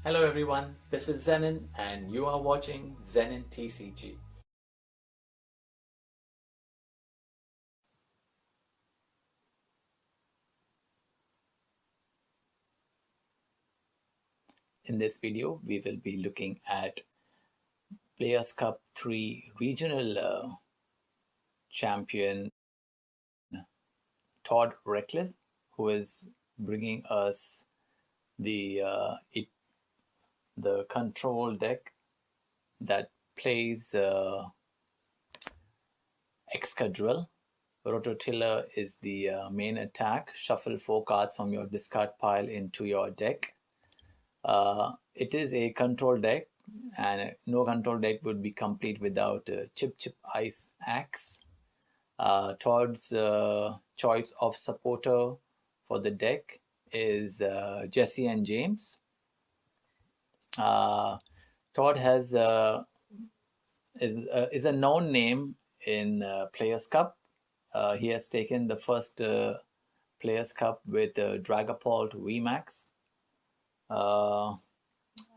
Hello everyone, this is Zenon and you are watching Zenontcg. In this video, we will be looking at Players Cup 3 regional champion Todd Reklev, who is bringing us the control deck that plays Excadrill. Rototiller is the main attack. Shuffle 4 cards from your discard pile into your deck. It is a control deck, and no control deck would be complete without Chip Chip Ice Axe. Todd's choice of supporter for the deck is Jesse and James. Todd has is a known name in Players Cup. He has taken the first Players Cup with Dragapult VMAX.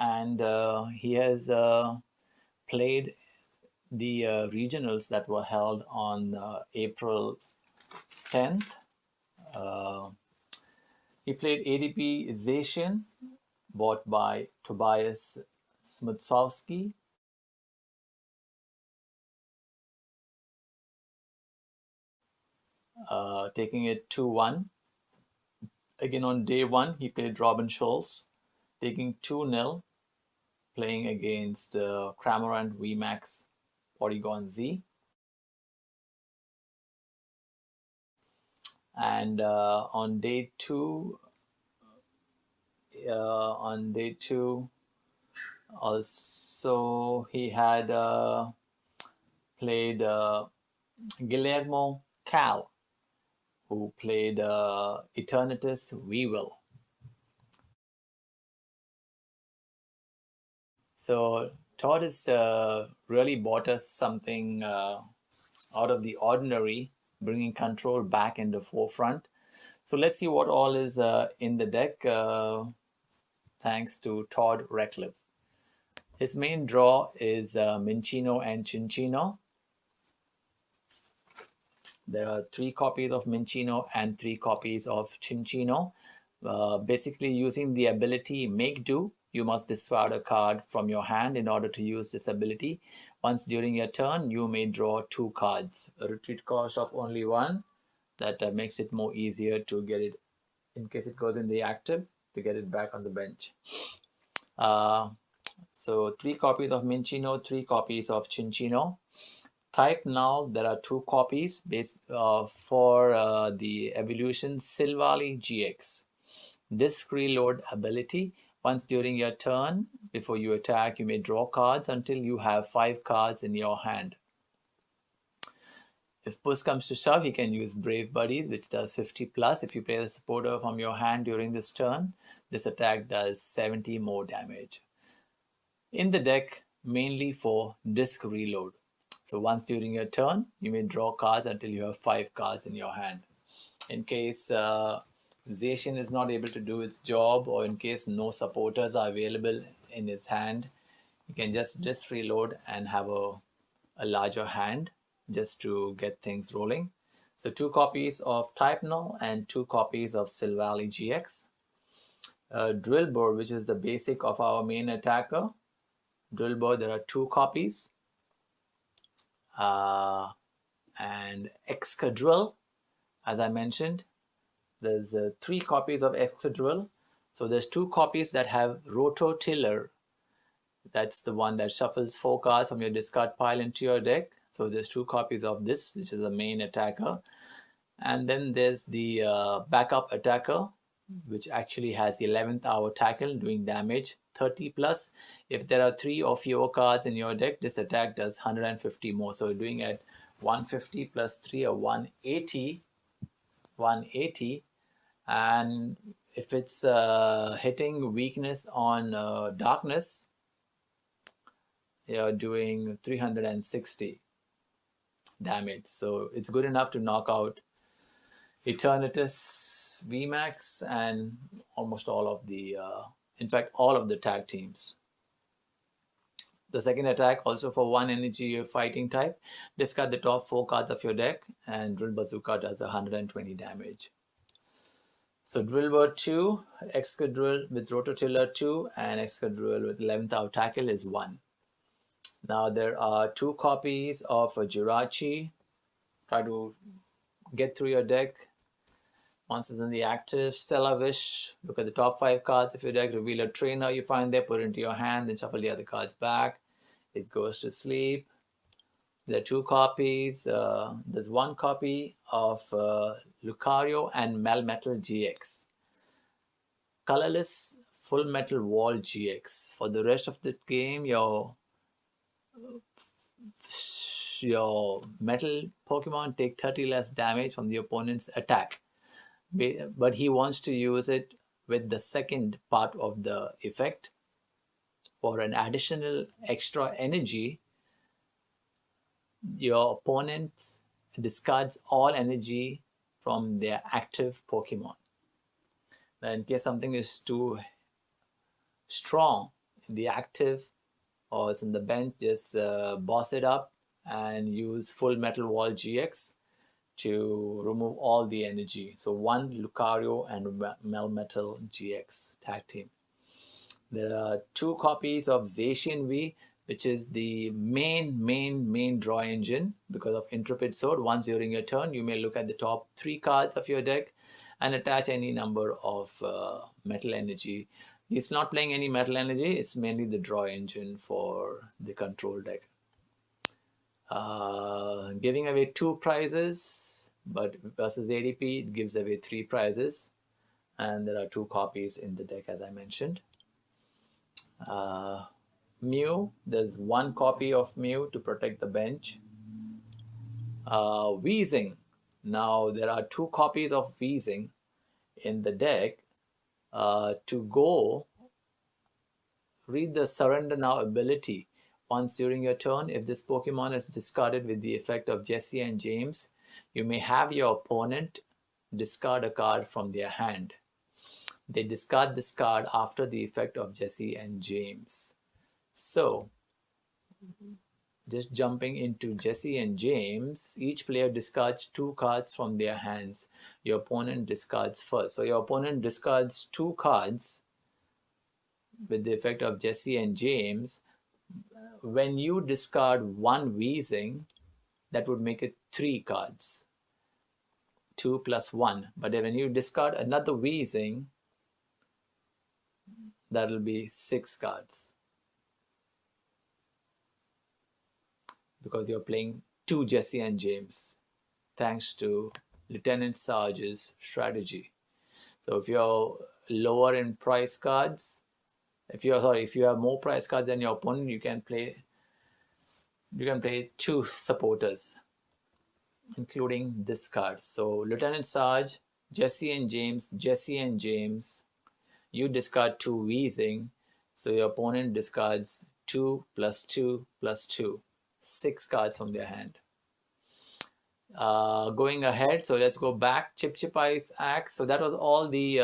And he has played the regionals that were held on April 10th. He played ADP Zacian, bought by Tobias Smutsowski. Taking it 2-1. Again on day 1, he played Robin Scholz, taking 2-0, playing against Cramorant VMAX Porygon Z. And on day 2, also he had played Guillermo Cal, who played Eternatus Weevil. So Todd has really bought us something out of the ordinary, bringing control back in the forefront. So let's see what all is in the deck, thanks to Todd Reklev. His main draw is Minccino and Cinccino. There are 3 copies of Minccino and 3 copies of Cinccino. Basically, using the ability Make Do, you must discard a card from your hand in order to use this ability. Once during your turn, you may draw 2 cards. A retreat cost of only 1. That makes it more easier to get it, in case it goes in the active, to get it back on the bench. So 3 copies of Minccino, 3 copies of Cinccino. Type now, there are 2 copies based for the evolution Silvally GX. Disc reload ability. Once during your turn, before you attack, you may draw cards until you have 5 cards in your hand. If push comes to shove, he can use Brave Buddies, which does 50 plus. If you play the supporter from your hand during this turn, this attack does 70 more damage. In the deck, mainly for disc reload. So once during your turn, you may draw cards until you have 5 cards in your hand. In case Zacian is not able to do its job, or in case no supporters are available in his hand, you can just disc reload and have a larger hand just to get things rolling. So 2 copies of Type Null and 2 copies of Silvally GX. Drillbur, which is the basic of our main attacker. Drillbur, there are 2 copies. And Excadrill, as I mentioned, there's 3 copies of Excadrill. So there's 2 copies that have Rototiller. That's the one that shuffles 4 cards from your discard pile into your deck. So there's 2 copies of this, which is a main attacker. And then there's the backup attacker, which actually has the 11th hour tackle, doing damage 30 plus. If there are 3 or fewer cards in your deck, this attack does 150 more. So doing at 150 plus 3 or 180. And if it's hitting weakness on darkness, you're doing 360 damage. So it's good enough to knock out Eternatus VMAX and almost all of the In fact, all of the tag teams. The second attack, also for 1 energy fighting type, discard the top 4 cards of your deck, and Drill Bazooka does 120 damage. So Drill Bird 2, Excadrill with Rototiller 2, and Excadrill with 11th hour tackle is 1. Now there are 2 copies of Jirachi. Try to get through your deck. Monsters in the active, Stellar Wish. Look at the top 5 cards of your deck, reveal a trainer you find there, put it into your hand, then shuffle the other cards back. It goes to sleep. There are 2 copies. There's 1 copy of Lucario and Melmetal GX. Colorless Full Metal Wall GX. For the rest of the game, your metal Pokemon take 30 less damage from the opponent's attack. But he wants to use it with the second part of the effect. For an additional extra energy, your opponent discards all energy from their active Pokemon. Now, in case something is too strong in the active or it's in the bench, just boss it up and use Full Metal Wall GX to remove all the energy. So 1 Lucario and Melmetal GX tag team. There are 2 copies of Zacian V, which is the main draw engine because of Intrepid Sword. Once during your turn, you may look at the top 3 cards of your deck and attach any number of metal energy. He's not playing any metal energy, it's mainly the draw engine for the control deck. Giving away 2 prizes, but versus ADP, it gives away 3 prizes. And there are 2 copies in the deck, as I mentioned. Mew, there's 1 copy of Mew to protect the bench. Wheezing, now there are 2 copies of Wheezing in the deck. To go, read the Surrender Now ability. Once during your turn, if this Pokemon is discarded with the effect of Jesse and James, you may have your opponent discard a card from their hand. They discard this card after the effect of Jesse and James. So, just jumping into Jesse and James, each player discards 2 cards from their hands. Your opponent discards first. So your opponent discards 2 cards with the effect of Jesse and James. When you discard 1 Wheezing, that would make it 3 cards. 2 plus 1. But when you discard another Wheezing, that will be 6 cards. Because you're playing 2 Jesse and James, thanks to Lieutenant Sarge's strategy. So if you're lower in price cards, if you have more price cards than your opponent, you can play 2 supporters, including this card. So Lieutenant Sarge, Jesse and James, you discard 2 Wheezing, so your opponent discards 2 plus 2 plus 2. 6 cards from their hand. Going ahead, so let's go back. Chip Ice Axe. So that was all the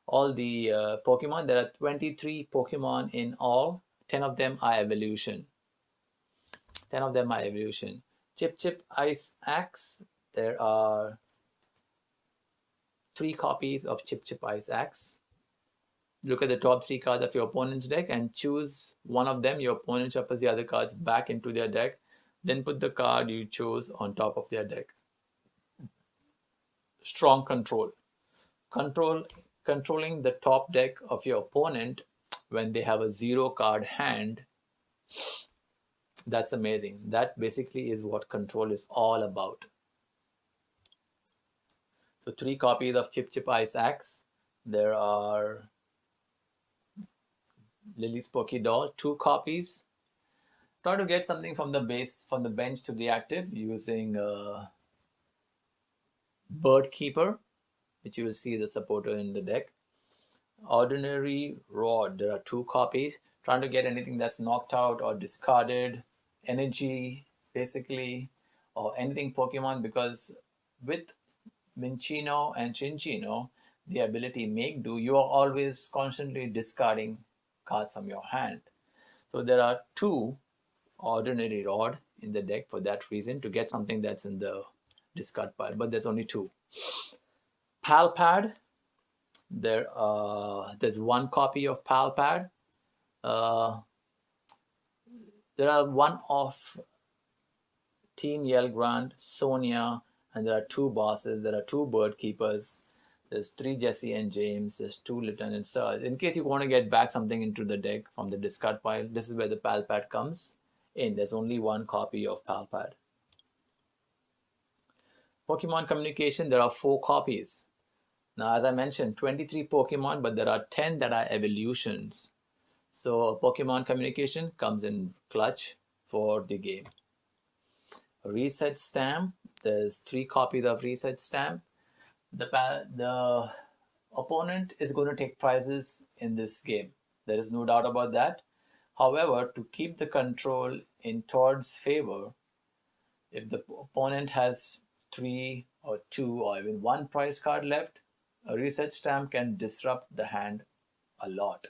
Pokemon. There are 23 Pokemon in all. 10 of them are evolution. Chip Ice Axe. There are 3 copies of Chip Ice Axe. Look at the top 3 cards of your opponent's deck and choose one of them. Your opponent shuffles the other cards back into their deck. Then put the card you chose on top of their deck. Strong control. Controlling the top deck of your opponent when they have a 0 card hand. That's amazing. That basically is what control is all about. So 3 copies of Chip Ice Axe. There are Lily's Pokédoll, 2 copies. Try to get something from the bench to the active using Bird Keeper, which you will see the supporter in the deck. Ordinary Rod, there are 2 copies. Trying to get anything that's knocked out or discarded, energy basically, or anything Pokemon, because with Minccino and Cinccino, the ability Make Do, you are always constantly discarding cards from your hand. So there are 2 ordinary rod in the deck for that reason, to get something that's in the discard pile, but there's only 2. Pal Pad, there's 1 copy of Pal Pad. There are 1 of Team Yellgrant, Sonia, and there are 2 bosses. There are 2 bird keepers. There's 3 Jesse and James. There's 2 Lieutenant Surge. In case you want to get back something into the deck from the discard pile, this is where the Pal Pad comes in. There's only 1 copy of Pal Pad. Pokemon Communication, there are 4 copies. Now, as I mentioned, 23 Pokemon, but there are 10 that are evolutions. So Pokemon Communication comes in clutch for the game. Reset Stamp, there's 3 copies of Reset Stamp. The opponent is going to take prizes in this game. There is no doubt about that. However, to keep the control in Todd's favor, if the opponent has 3 or 2 or even 1 prize card left, a Reset Stamp can disrupt the hand a lot.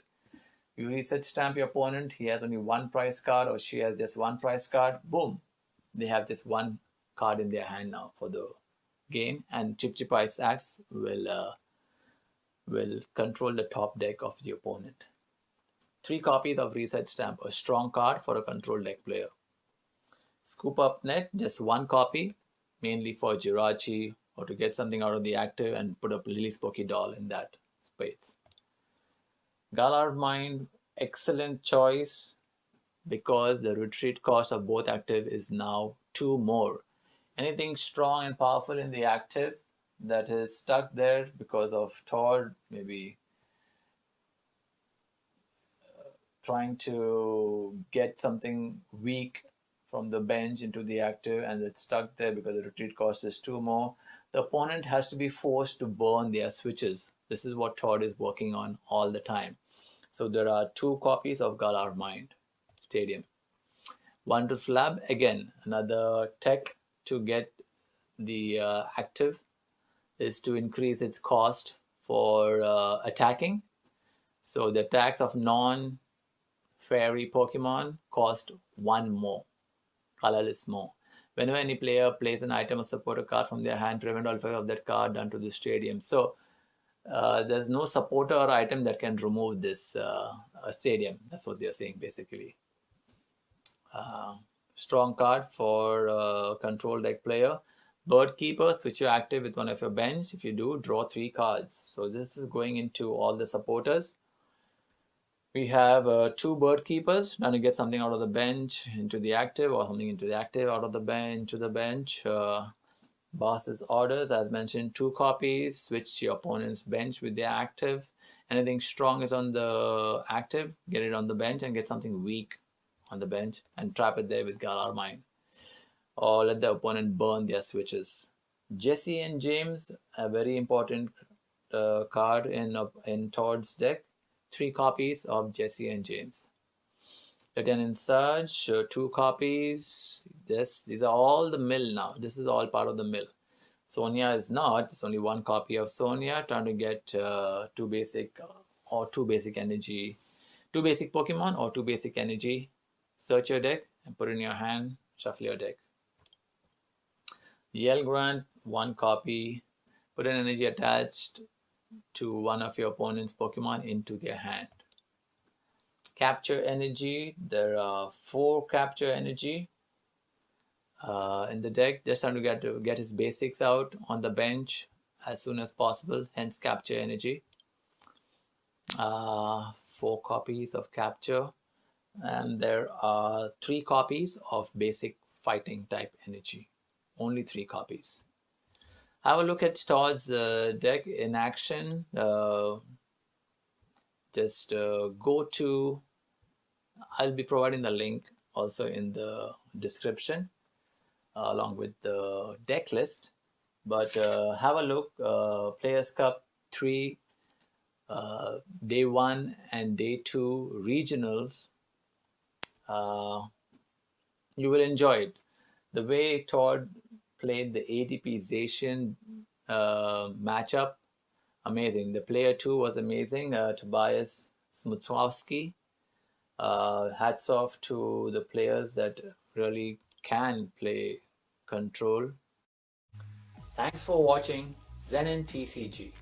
You reset stamp your opponent, he has only 1 prize card or she has just 1 prize card, boom, they have just 1 card in their hand now for the game, and Chip Chip Ice Axe will control the top deck of the opponent. 3 copies of Reset Stamp, a strong card for a control deck player. Scoop Up Net, just 1 copy, mainly for Jirachi or to get something out of the active and put up Lily's Pokédoll in that space. Galar Mind, excellent choice because the retreat cost of both active is now 2 more. Anything strong and powerful in the active that is stuck there because of Todd maybe trying to get something weak from the bench into the active and it's stuck there because the retreat cost is 2 more, the opponent has to be forced to burn their switches. This is what Todd is working on all the time. So there are 2 copies of Galar Mind Stadium. 1 to Slab, again, another tech to get the active is to increase its cost for attacking. So the attacks of non-fairy Pokemon cost 1 more, colorless more. Whenever any player plays an item or supporter card from their hand, prevent all effect of that card done to the stadium. So there's no supporter or item that can remove this stadium. That's what they're saying basically. Strong card for control deck player. Bird Keeper, switch your active with 1 of your bench. If you do, draw 3 cards. So this is going into all the supporters. We have 2 Bird Keepers, trying to get something out of the bench into the active or something into the active out of the bench to the bench. Boss's Orders, as mentioned, 2 copies. Switch your opponent's bench with their active. Anything strong is on the active, get it on the bench and get something weak on the bench and trap it there with Galar Mind. Or let the opponent burn their switches. Jesse and James, a very important card in Todd's deck. 3 copies of Jesse and James. Lieutenant Surge, 2 copies. These are all the mill now. This is all part of the mill. Sonia is not. It's only 1 copy of Sonia. Trying to get 2 basic or 2 basic energy, 2 basic Pokemon or 2 basic energy. Search your deck and put it in your hand. Shuffle your deck. Yellgrant, 1 copy. Put an energy attached to 1 of your opponent's Pokemon into their hand. Capture energy, there are 4 capture energy in the deck. Just trying to get his basics out on the bench as soon as possible, hence capture energy. 4 copies of capture, and there are 3 copies of basic fighting type energy. Only 3 copies. Have a look at Todd's deck in action. Just go to, I'll be providing the link also in the description along with the deck list. But have a look, Players Cup 3, Day 1 and Day 2 regionals. You will enjoy it. The way Todd played the ATP Zacian matchup amazing. The player 2 was amazing, Tobias Smutsowski. Hats off to the players that really can play control. Thanks for watching Zenontcg.